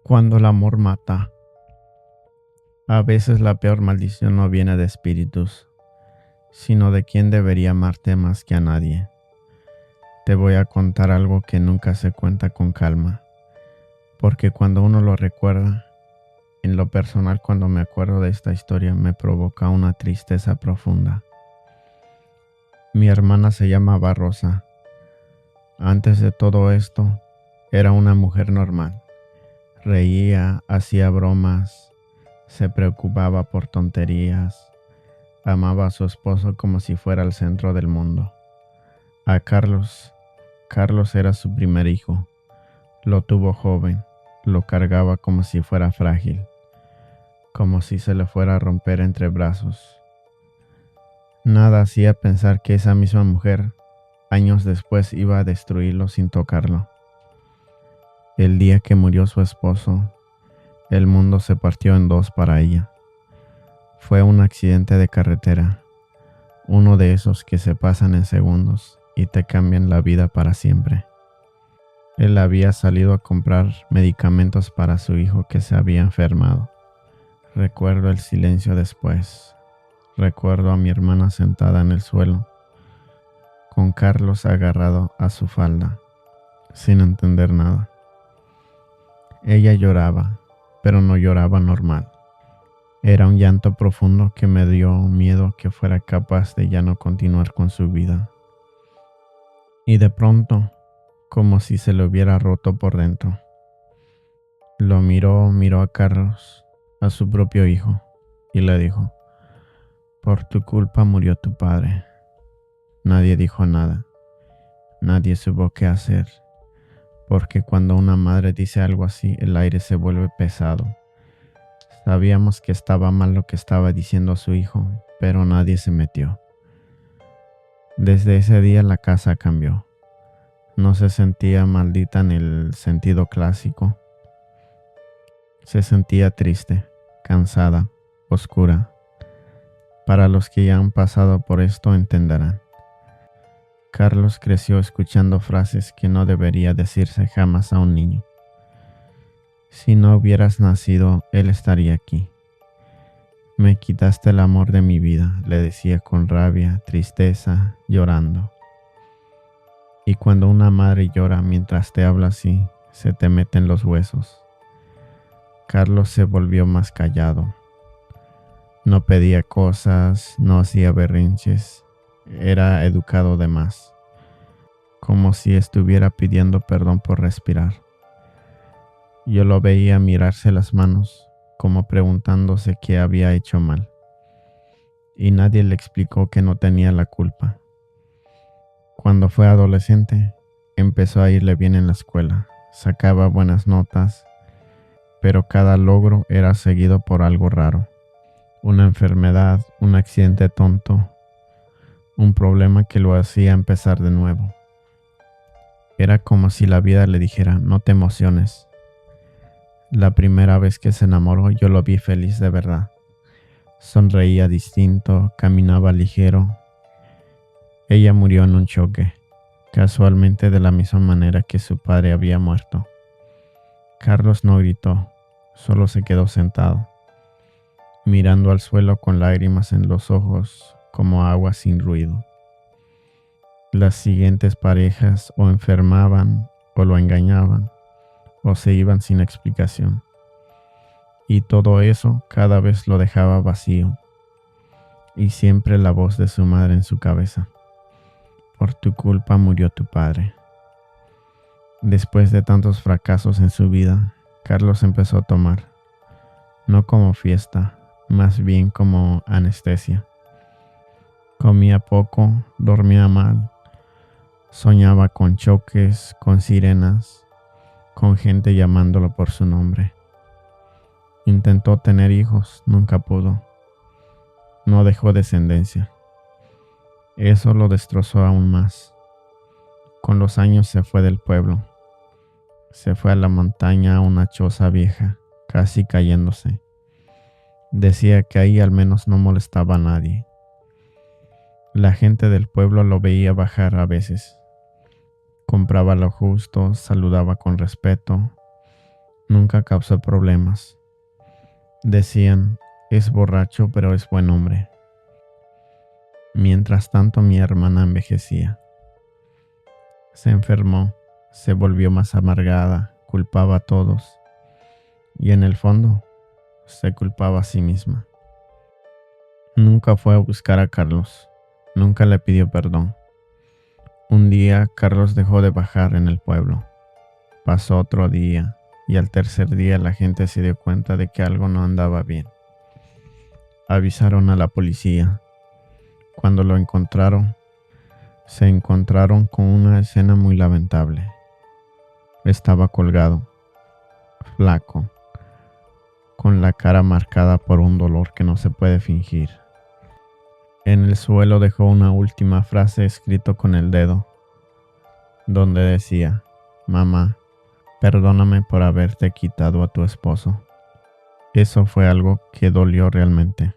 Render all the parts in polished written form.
Cuando el amor mata. A veces la peor maldición no viene de espíritus, sino de quien debería amarte más que a nadie. Te voy a contar algo que nunca se cuenta con calma, porque cuando uno lo recuerda, en lo personal cuando me acuerdo de esta historia me provoca una tristeza profunda. Mi hermana se llamaba Rosa. Antes de todo esto, era una mujer normal. Reía, hacía bromas, se preocupaba por tonterías, amaba a su esposo como si fuera el centro del mundo. A Carlos era su primer hijo. Lo tuvo joven, lo cargaba como si fuera frágil, como si se le fuera a romper entre brazos. Nada hacía pensar que esa misma mujer, años después, iba a destruirlo sin tocarlo. El día que murió su esposo, el mundo se partió en dos para ella. Fue un accidente de carretera, uno de esos que se pasan en segundos y te cambian la vida para siempre. Él había salido a comprar medicamentos para su hijo que se había enfermado. Recuerdo el silencio después. Recuerdo a mi hermana sentada en el suelo, con Carlos agarrado a su falda, sin entender nada. Ella lloraba, pero no lloraba normal. Era un llanto profundo que me dio miedo que fuera capaz de ya no continuar con su vida. Y de pronto, como si se le hubiera roto por dentro, miró a Carlos, a su propio hijo, y le dijo: «Por tu culpa murió tu padre». Nadie dijo nada. Nadie supo qué hacer, porque cuando una madre dice algo así, el aire se vuelve pesado. Sabíamos que estaba mal lo que estaba diciendo su hijo, pero nadie se metió. Desde ese día la casa cambió. No se sentía maldita en el sentido clásico. Se sentía triste, cansada, oscura. Para los que ya han pasado por esto entenderán. Carlos creció escuchando frases que no debería decirse jamás a un niño. Si no hubieras nacido, él estaría aquí. Me quitaste el amor de mi vida, le decía con rabia, tristeza, llorando. Y cuando una madre llora mientras te habla así, se te meten los huesos. Carlos se volvió más callado. No pedía cosas, no hacía berrinches. Era educado de más, como si estuviera pidiendo perdón por respirar. Yo lo veía mirarse las manos, como preguntándose qué había hecho mal. Y nadie le explicó que no tenía la culpa. Cuando fue adolescente, empezó a irle bien en la escuela, sacaba buenas notas, pero cada logro era seguido por algo raro. Una enfermedad, un accidente tonto, un problema que lo hacía empezar de nuevo. Era como si la vida le dijera: no te emociones. La primera vez que se enamoró yo lo vi feliz de verdad. Sonreía distinto, caminaba ligero. Ella murió en un choque, casualmente de la misma manera que su padre había muerto. Carlos no gritó, solo se quedó sentado, mirando al suelo con lágrimas en los ojos, como agua sin ruido. Las siguientes parejas o enfermaban, o lo engañaban, o se iban sin explicación. Y todo eso cada vez lo dejaba vacío, y siempre la voz de su madre en su cabeza: por tu culpa murió tu padre. Después de tantos fracasos en su vida, Carlos empezó a tomar, no como fiesta, más bien como anestesia. Comía poco, dormía mal, soñaba con choques, con sirenas, con gente llamándolo por su nombre. Intentó tener hijos, nunca pudo. No dejó descendencia. Eso lo destrozó aún más. Con los años se fue del pueblo. Se fue a la montaña, a una choza vieja, casi cayéndose. Decía que ahí al menos no molestaba a nadie. La gente del pueblo lo veía bajar a veces. Compraba lo justo, saludaba con respeto, Nunca causó problemas. Decían, es borracho pero es buen hombre. Mientras tanto mi hermana envejecía. Se enfermó, se volvió más amargada, culpaba a todos y en el fondo se culpaba a sí misma. Nunca fue a buscar a Carlos, nunca le pidió perdón. Un día Carlos dejó de bajar en el pueblo. Pasó otro día y al tercer día la gente se dio cuenta de que algo no andaba bien. Avisaron a la policía. Cuando lo encontraron, se encontraron con una escena muy lamentable. Estaba colgado, flaco, con la cara marcada por un dolor que no se puede fingir. En el suelo dejó una última frase escrito con el dedo, donde decía, mamá, perdóname por haberte quitado a tu esposo. Eso fue algo que dolió realmente,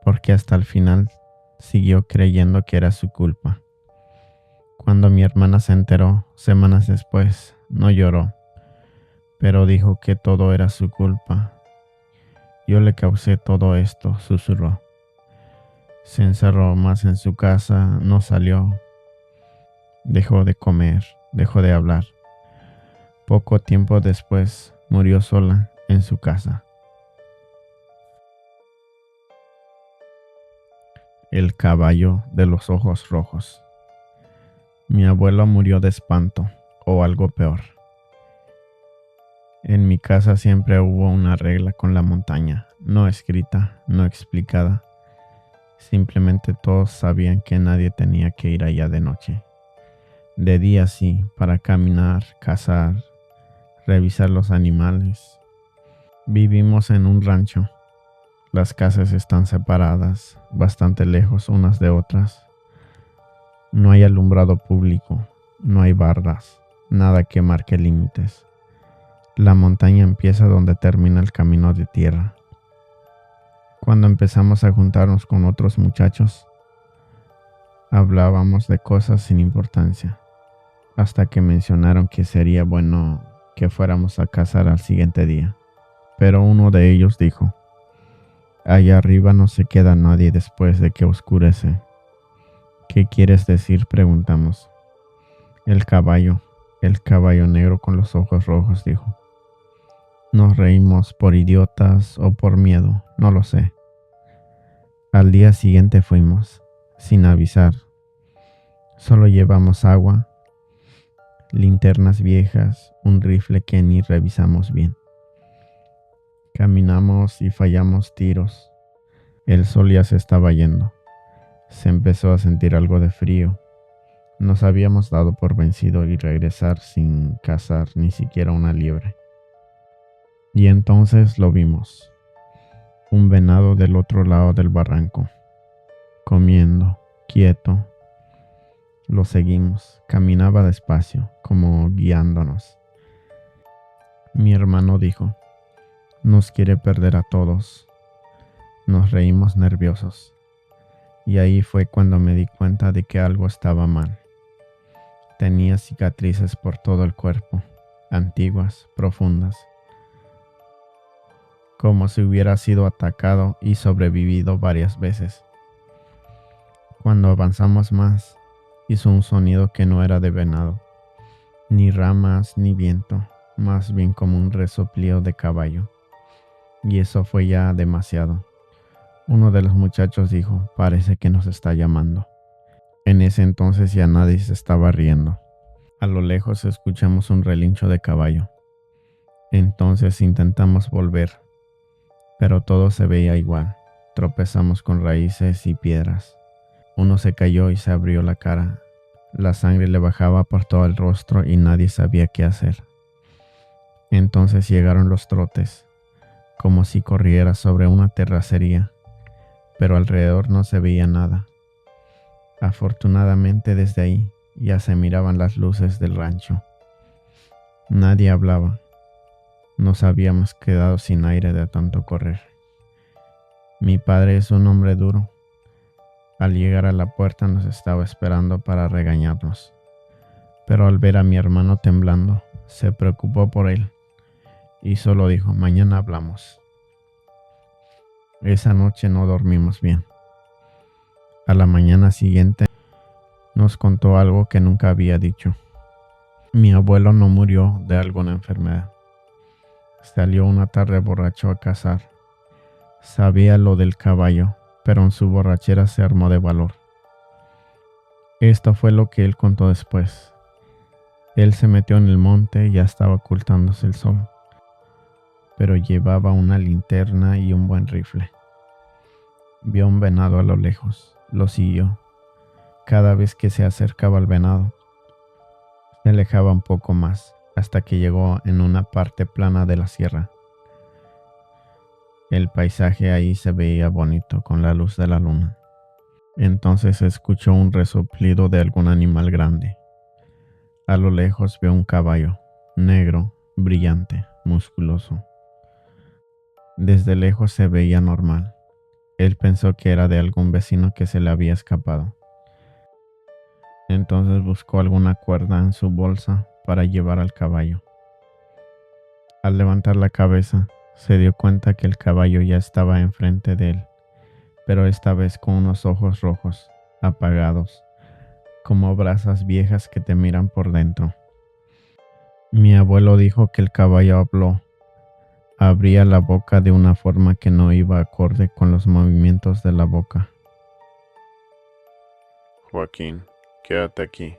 porque hasta el final siguió creyendo que era su culpa. Cuando mi hermana se enteró, semanas después, no lloró, pero dijo que todo era su culpa. Yo le causé todo esto, susurró. Se encerró más en su casa, no salió, dejó de comer, dejó de hablar. Poco tiempo después, murió sola en su casa. El caballo de los ojos rojos. Mi abuelo murió de espanto, o algo peor. En mi casa siempre hubo una regla con la montaña, no escrita, no explicada. Simplemente todos sabían que nadie tenía que ir allá de noche. De día sí, para caminar, cazar, revisar los animales. Vivimos en un rancho. Las casas están separadas, bastante lejos unas de otras. No hay alumbrado público, no hay bardas, nada que marque límites. La montaña empieza donde termina el camino de tierra. Cuando empezamos a juntarnos con otros muchachos, hablábamos de cosas sin importancia, hasta que mencionaron que sería bueno que fuéramos a cazar al siguiente día. Pero uno de ellos dijo, allá arriba no se queda nadie después de que oscurece. ¿Qué quieres decir?, preguntamos. El caballo negro con los ojos rojos, dijo. Nos reímos por idiotas o por miedo, no lo sé. Al día siguiente fuimos, sin avisar. Solo llevamos agua, linternas viejas, un rifle que ni revisamos bien. Caminamos y fallamos tiros. El sol ya se estaba yendo. Se empezó a sentir algo de frío. Nos habíamos dado por vencido y regresar sin cazar ni siquiera una liebre. Y entonces lo vimos. Un venado del otro lado del barranco, comiendo, quieto. Lo seguimos. Caminaba despacio, como guiándonos. Mi hermano dijo, nos quiere perder a todos. Nos reímos nerviosos. Y ahí fue cuando me di cuenta de que algo estaba mal. Tenía cicatrices por todo el cuerpo, antiguas, profundas, como si hubiera sido atacado y sobrevivido varias veces. Cuando avanzamos más, hizo un sonido que no era de venado, ni ramas ni viento, más bien como un resoplido de caballo. Y eso fue ya demasiado. Uno de los muchachos dijo, parece que nos está llamando. En ese entonces ya nadie se estaba riendo. A lo lejos escuchamos un relincho de caballo. Entonces intentamos volver, pero todo se veía igual. Tropezamos con raíces y piedras. Uno se cayó y se abrió la cara. La sangre le bajaba por todo el rostro y nadie sabía qué hacer. Entonces llegaron los trotes, como si corriera sobre una terracería, pero alrededor no se veía nada. Afortunadamente desde ahí ya se miraban las luces del rancho. Nadie hablaba. Nos habíamos quedado sin aire de tanto correr. Mi padre es un hombre duro. Al llegar a la puerta nos estaba esperando para regañarnos. Pero al ver a mi hermano temblando, se preocupó por él y solo dijo: mañana hablamos. Esa noche no dormimos bien. A la mañana siguiente nos contó algo que nunca había dicho. Mi abuelo no murió de alguna enfermedad. Salió una tarde borracho a cazar. Sabía lo del caballo, pero en su borrachera se armó de valor. Esto fue lo que él contó después. Él se metió en el monte y ya estaba ocultándose el sol, pero llevaba una linterna y un buen rifle. Vio un venado a lo lejos, lo siguió. Cada vez que se acercaba al venado, se alejaba un poco más, hasta que llegó en una parte plana de la sierra. El paisaje ahí se veía bonito con la luz de la luna. Entonces escuchó un resoplido de algún animal grande. A lo lejos vio un caballo, negro, brillante, musculoso. Desde lejos se veía normal. Él pensó que era de algún vecino que se le había escapado. Entonces buscó alguna cuerda en su bolsa para llevar al caballo. Al levantar la cabeza, se dio cuenta que el caballo ya estaba enfrente de él, pero esta vez con unos ojos rojos, apagados, como brasas viejas que te miran por dentro. Mi abuelo dijo que el caballo habló. Abría la boca de una forma que no iba acorde con los movimientos de la boca. Joaquín, quédate aquí.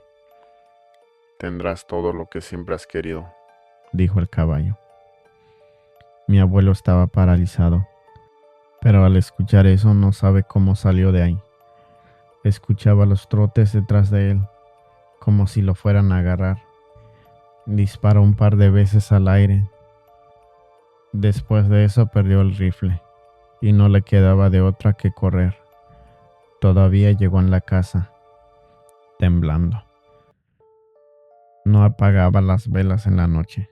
Tendrás todo lo que siempre has querido, dijo el caballo. Mi abuelo estaba paralizado, pero al escuchar eso no sabe cómo salió de ahí. Escuchaba los trotes detrás de él, como si lo fueran a agarrar. Disparó un par de veces al aire. Después de eso perdió el rifle, y no le quedaba de otra que correr. Todavía llegó en la casa, temblando. No apagaba las velas en la noche.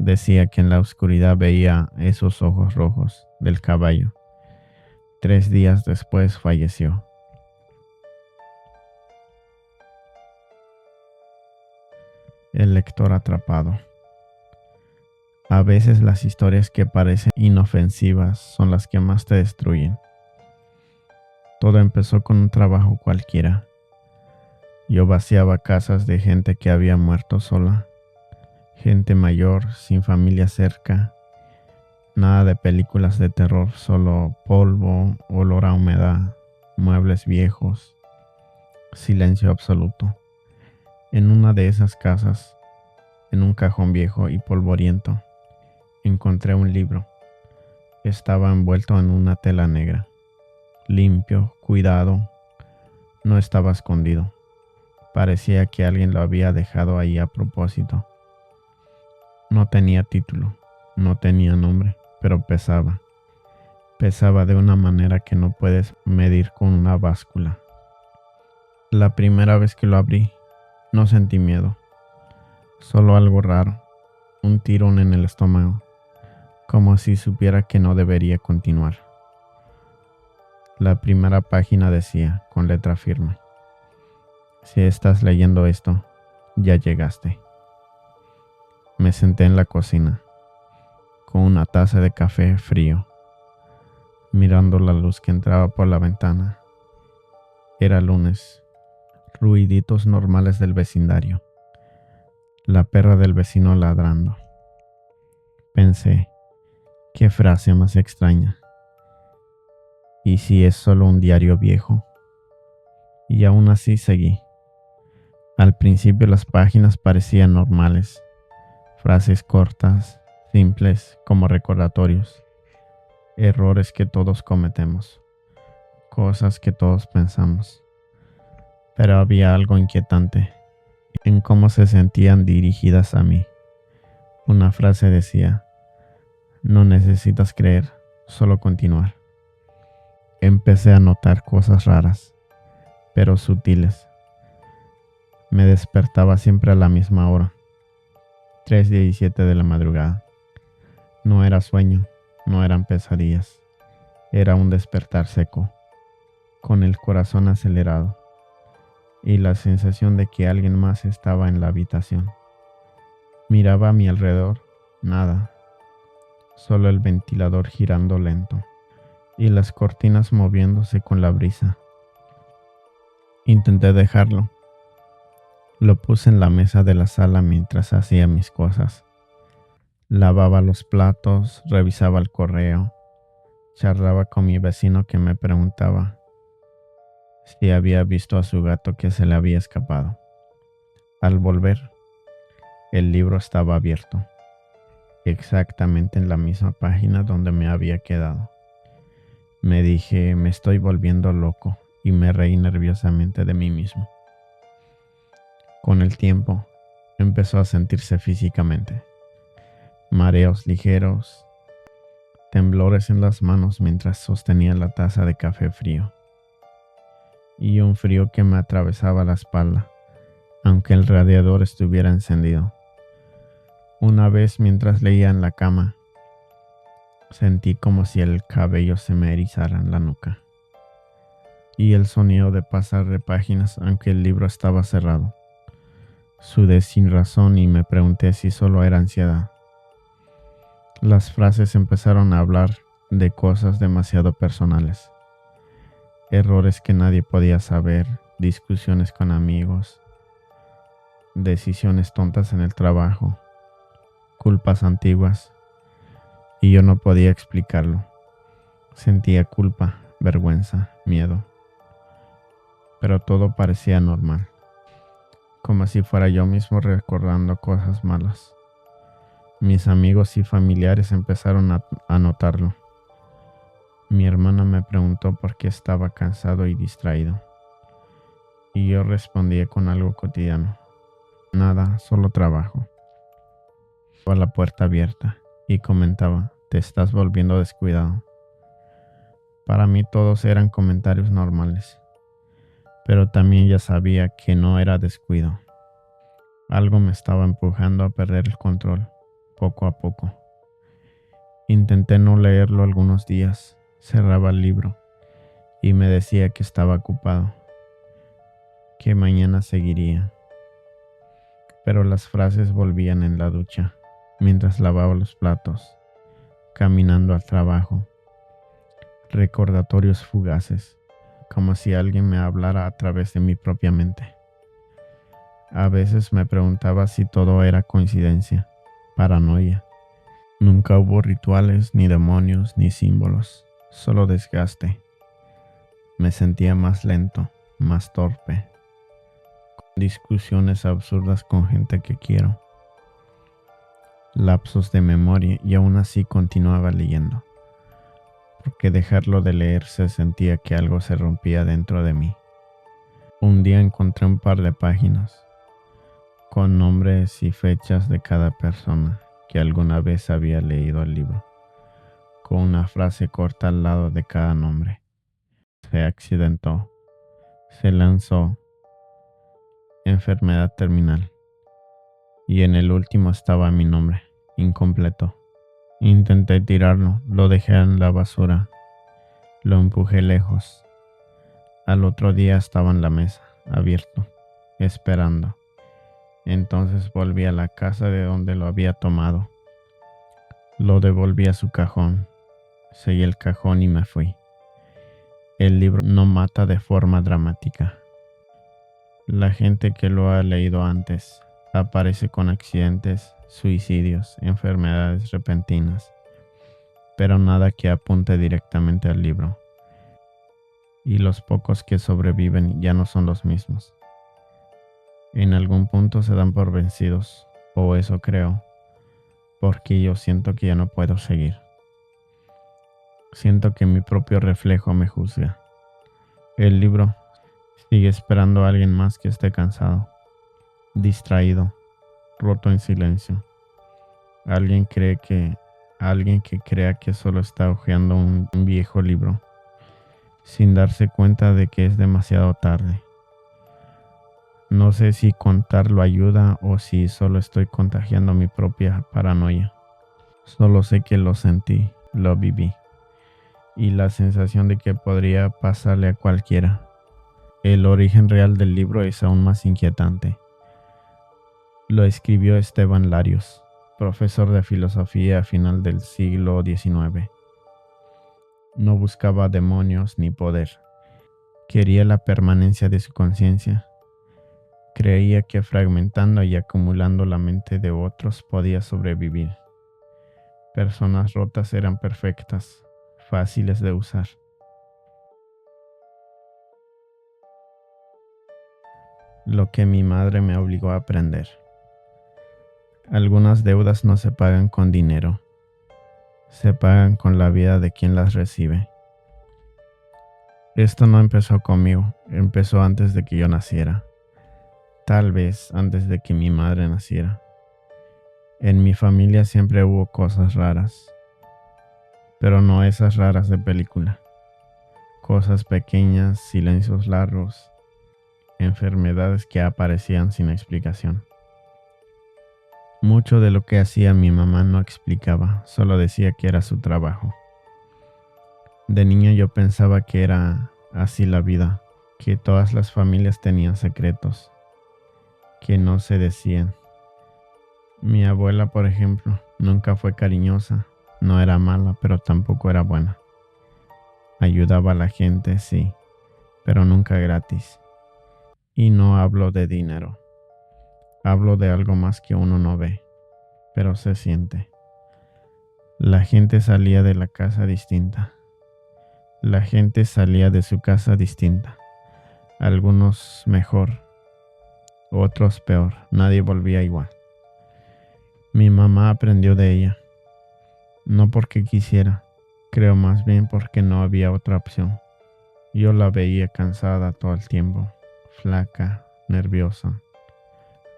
Decía que en la oscuridad veía esos ojos rojos del caballo. 3 días después falleció. El lector atrapado. A veces las historias que parecen inofensivas son las que más te destruyen. Todo empezó con un trabajo cualquiera. Yo vaciaba casas de gente que había muerto sola. Gente mayor, sin familia cerca. Nada de películas de terror, solo polvo, olor a humedad, muebles viejos, silencio absoluto. En una de esas casas, en un cajón viejo y polvoriento, encontré un libro. Estaba envuelto en una tela negra. Limpio, cuidado. No estaba escondido. Parecía que alguien lo había dejado ahí a propósito. No tenía título, no tenía nombre, pero pesaba. Pesaba de una manera que no puedes medir con una báscula. La primera vez que lo abrí, no sentí miedo. Solo algo raro, un tirón en el estómago, como si supiera que no debería continuar. La primera página decía, con letra firme: si estás leyendo esto, ya llegaste. Me senté en la cocina, con una taza de café frío, mirando la luz que entraba por la ventana. Era lunes, ruiditos normales del vecindario, la perra del vecino ladrando. Pensé, qué frase más extraña. ¿Y si es solo un diario viejo? Y aún así seguí. Al principio las páginas parecían normales, frases cortas, simples como recordatorios, errores que todos cometemos, cosas que todos pensamos. Pero había algo inquietante en cómo se sentían dirigidas a mí. Una frase decía: no necesitas creer, solo continuar. Empecé a notar cosas raras, pero sutiles. Me despertaba siempre a la misma hora, 3:17 de la madrugada. No era sueño, no eran pesadillas. Era un despertar seco, con el corazón acelerado y la sensación de que alguien más estaba en la habitación. Miraba a mi alrededor, nada. solo el ventilador girando lento y las cortinas moviéndose con la brisa. Intenté dejarlo. Lo puse en la mesa de la sala mientras hacía mis cosas. Lavaba los platos, revisaba el correo, charlaba con mi vecino que me preguntaba si había visto a su gato que se le había escapado. Al volver, el libro estaba abierto, exactamente en la misma página donde me había quedado. Me dije, me estoy volviendo loco, y me reí nerviosamente de mí mismo. Con el tiempo, empezó a sentirse físicamente. Mareos ligeros, temblores en las manos mientras sostenía la taza de café frío, y un frío que me atravesaba la espalda, aunque el radiador estuviera encendido. Una vez, mientras leía en la cama, sentí como si el cabello se me erizara en la nuca, y el sonido de pasar de páginas aunque el libro estaba cerrado. Sudé sin razón y me pregunté si solo era ansiedad. Las frases empezaron a hablar de cosas demasiado personales. Errores que nadie podía saber, discusiones con amigos, decisiones tontas en el trabajo, culpas antiguas, y yo no podía explicarlo. Sentía culpa, vergüenza, miedo, pero todo parecía normal, como si fuera yo mismo recordando cosas malas. Mis amigos y familiares empezaron a notarlo. Mi hermana me preguntó por qué estaba cansado y distraído, y yo respondía con algo cotidiano: nada, solo trabajo. Dejaba la puerta abierta y comentaba: te estás volviendo descuidado. Para mí todos eran comentarios normales, pero también ya sabía que no era descuido. Algo me estaba empujando a perder el control, poco a poco. Intenté no leerlo algunos días, cerraba el libro y me decía que estaba ocupado, que mañana seguiría. Pero las frases volvían en la ducha, mientras lavaba los platos, caminando al trabajo. Recordatorios fugaces, como si alguien me hablara a través de mi propia mente. A veces me preguntaba si todo era coincidencia, paranoia. Nunca hubo rituales, ni demonios, ni símbolos, solo desgaste. Me sentía más lento, más torpe, con discusiones absurdas con gente que quiero. Lapsos de memoria, y aún así continuaba leyendo, porque dejarlo de leer se sentía que algo se rompía dentro de mí. Un día encontré un par de páginas con nombres y fechas de cada persona que alguna vez había leído el libro, con una frase corta al lado de cada nombre. Se accidentó, se lanzó, enfermedad terminal, y en el último estaba mi nombre, incompleto. Intenté tirarlo, lo dejé en la basura, lo empujé lejos. Al otro día estaba en la mesa, abierto, esperando. Entonces volví a la casa de donde lo había tomado. Lo devolví a su cajón. Seguí el cajón y me fui. El libro no mata de forma dramática. La gente que lo ha leído antes aparece con accidentes, suicidios, enfermedades repentinas, pero nada que apunte directamente al libro. Y los pocos que sobreviven ya no son los mismos. En algún punto se dan por vencidos, o eso creo, porque yo siento que ya no puedo seguir. Siento que mi propio reflejo me juzga. El libro sigue esperando a alguien más que esté cansado, distraído, roto en silencio. Alguien que crea que solo está hojeando un viejo libro, sin darse cuenta de que es demasiado tarde. No sé si contarlo ayuda o si solo estoy contagiando mi propia paranoia. Solo sé que lo sentí, lo viví, y la sensación de que podría pasarle a cualquiera. El origen real del libro es aún más inquietante. Lo escribió Esteban Larios, profesor de filosofía a final del siglo XIX. No buscaba demonios ni poder. Quería la permanencia de su conciencia. Creía que fragmentando y acumulando la mente de otros podía sobrevivir. Personas rotas eran perfectas, fáciles de usar. Lo que mi madre me obligó a aprender. Algunas deudas no se pagan con dinero, se pagan con la vida de quien las recibe. Esto no empezó conmigo, empezó antes de que yo naciera. Tal vez antes de que mi madre naciera. En mi familia siempre hubo cosas raras, pero no esas raras de película. Cosas pequeñas, silencios largos, enfermedades que aparecían sin explicación. Mucho de lo que hacía mi mamá no explicaba, solo decía que era su trabajo. De niño yo pensaba que era así la vida, que todas las familias tenían secretos, que no se decían. Mi abuela, por ejemplo, nunca fue cariñosa, no era mala, pero tampoco era buena. Ayudaba a la gente, sí, pero nunca gratis. Y no hablo de dinero, hablo de algo más que uno no ve, pero se siente. La gente salía de la casa distinta. La gente salía de su casa distinta. Algunos mejor, otros peor, nadie volvía igual. Mi mamá aprendió de ella, no porque quisiera, creo más bien porque no había otra opción. Yo la veía cansada todo el tiempo, flaca, nerviosa,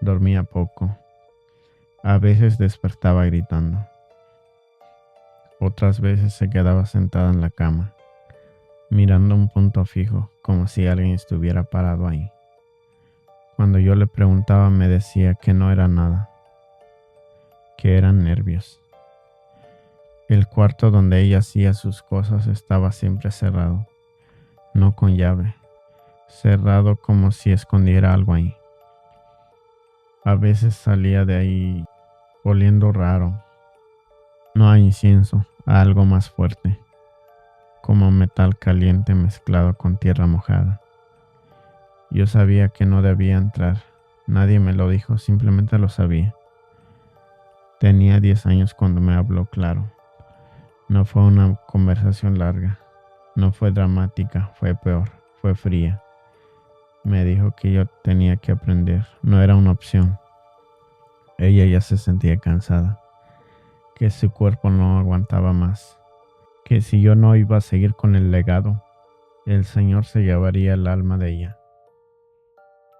dormía poco, a veces despertaba gritando, otras veces se quedaba sentada en la cama, mirando un punto fijo, como si alguien estuviera parado ahí. Cuando yo le preguntaba me decía que no era nada, que eran nervios. El cuarto donde ella hacía sus cosas estaba siempre cerrado, no con llave, cerrado como si escondiera algo ahí. A veces salía de ahí oliendo raro, no a incienso, a algo más fuerte, como metal caliente mezclado con tierra mojada. Yo sabía que no debía entrar, nadie me lo dijo, simplemente lo sabía. Tenía 10 años cuando me habló claro. No fue una conversación larga, no fue dramática, fue peor, fue fría. Me dijo que yo tenía que aprender, no era una opción. Ella ya se sentía cansada, que su cuerpo no aguantaba más, que si yo no iba a seguir con el legado, el Señor se llevaría el alma de ella.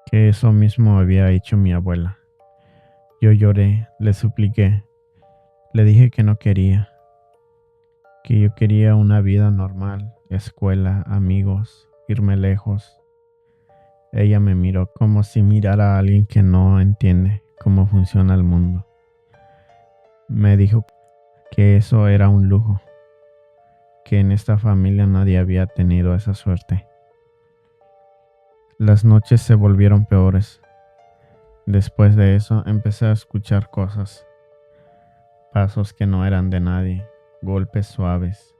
Que eso mismo había hecho mi abuela. Yo lloré, le supliqué, le dije que no quería, que yo quería una vida normal, escuela, amigos, irme lejos. Ella me miró como si mirara a alguien que no entiende cómo funciona el mundo. Me dijo que eso era un lujo, que en esta familia nadie había tenido esa suerte. Las noches se volvieron peores. Después de eso empecé a escuchar cosas, pasos que no eran de nadie, golpes suaves,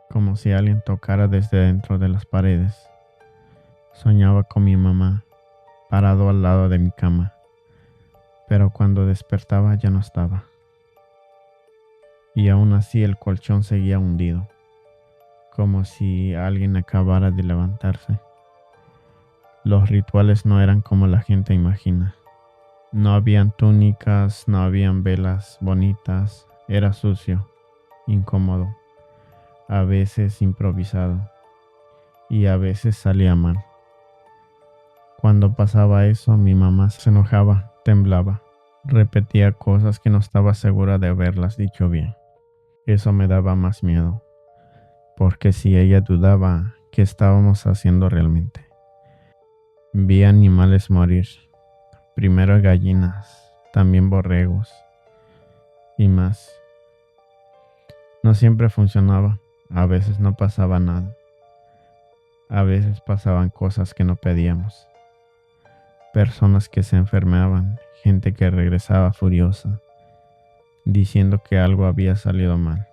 como si alguien tocara desde dentro de las paredes. Soñaba con mi mamá, parado al lado de mi cama, pero cuando despertaba ya no estaba. Y aún así el colchón seguía hundido, como si alguien acabara de levantarse. Los rituales no eran como la gente imagina. No habían túnicas, no habían velas bonitas, era sucio, incómodo, a veces improvisado y a veces salía mal. Cuando pasaba eso, mi mamá se enojaba, temblaba, repetía cosas que no estaba segura de haberlas dicho bien. Eso me daba más miedo, porque si ella dudaba, ¿qué estábamos haciendo realmente? Vi animales morir, primero gallinas, también borregos y más. No siempre funcionaba, a veces no pasaba nada, a veces pasaban cosas que no pedíamos. Personas que se enfermaban, gente que regresaba furiosa, diciendo que algo había salido mal.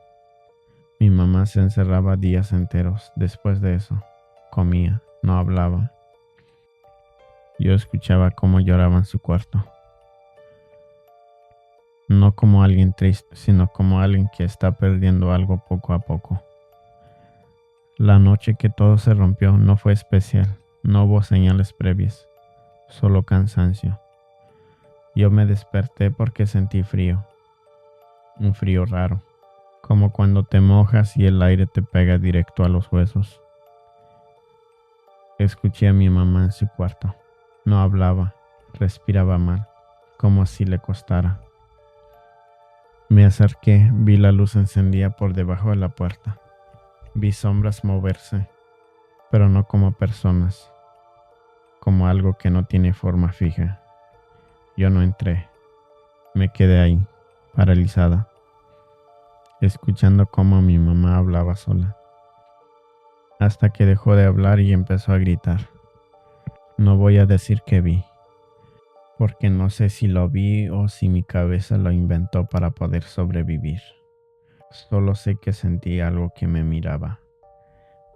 Mi mamá se encerraba días enteros después de eso. Comía, no hablaba. Yo escuchaba cómo lloraba en su cuarto. No como alguien triste, sino como alguien que está perdiendo algo poco a poco. La noche que todo se rompió no fue especial, no hubo señales previas, solo cansancio. Yo me desperté porque sentí frío, un frío raro, como cuando te mojas y el aire te pega directo a los huesos. Escuché a mi mamá en su cuarto. No hablaba, respiraba mal, como si le costara. Me acerqué, vi la luz encendida por debajo de la puerta. Vi sombras moverse, pero no como personas, como algo que no tiene forma fija. Yo no entré, me quedé ahí, paralizada, escuchando cómo mi mamá hablaba sola, hasta que dejó de hablar y empezó a gritar. No voy a decir qué vi, porque no sé si lo vi o si mi cabeza lo inventó para poder sobrevivir. Solo sé que sentí algo que me miraba,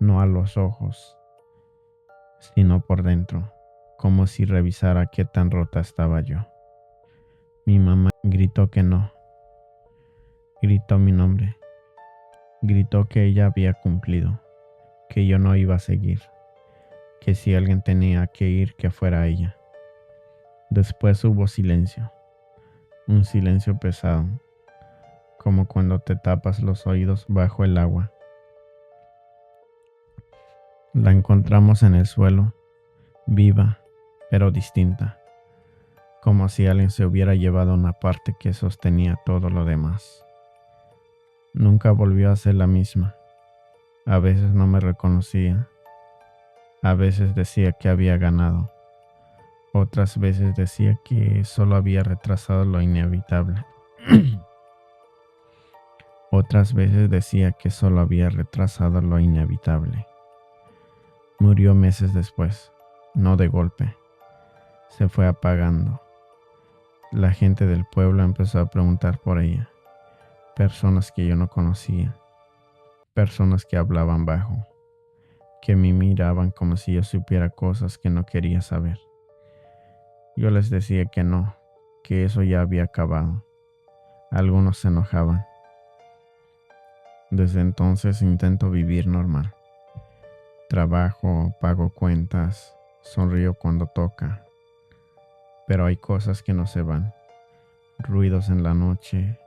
no a los ojos, sino por dentro, como si revisara qué tan rota estaba yo. Mi mamá gritó que no, gritó mi nombre, gritó que ella había cumplido, que yo no iba a seguir, que si alguien tenía que ir, que fuera ella. Después hubo silencio, un silencio pesado, como cuando te tapas los oídos bajo el agua. La encontramos en el suelo, viva, pero distinta, como si alguien se hubiera llevado una parte que sostenía todo lo demás. Nunca volvió a ser la misma. A veces no me reconocía, a veces decía que había ganado, otras veces decía que solo había retrasado lo inevitable. Otras veces decía que solo había retrasado lo inevitable. Murió meses después, no de golpe. Se fue apagando. La gente del pueblo empezó a preguntar por ella. Personas que yo no conocía. Personas que hablaban bajo. Que me miraban como si yo supiera cosas que no quería saber. Yo les decía que no, que eso ya había acabado. Algunos se enojaban. Desde entonces intento vivir normal. Trabajo, pago cuentas, sonrío cuando toca. Pero hay cosas que no se van. Ruidos en la noche,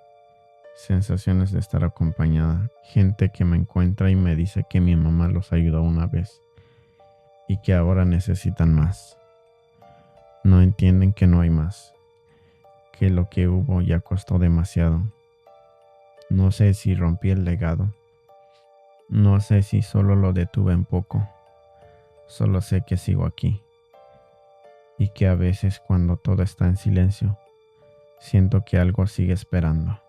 sensaciones de estar acompañada, gente que me encuentra y me dice que mi mamá los ayudó una vez y que ahora necesitan más. No entienden que no hay más, que lo que hubo ya costó demasiado. No sé si rompí el legado. No sé si solo lo detuve un poco. Solo sé que sigo aquí. Y que a veces cuando todo está en silencio, siento que algo sigue esperando.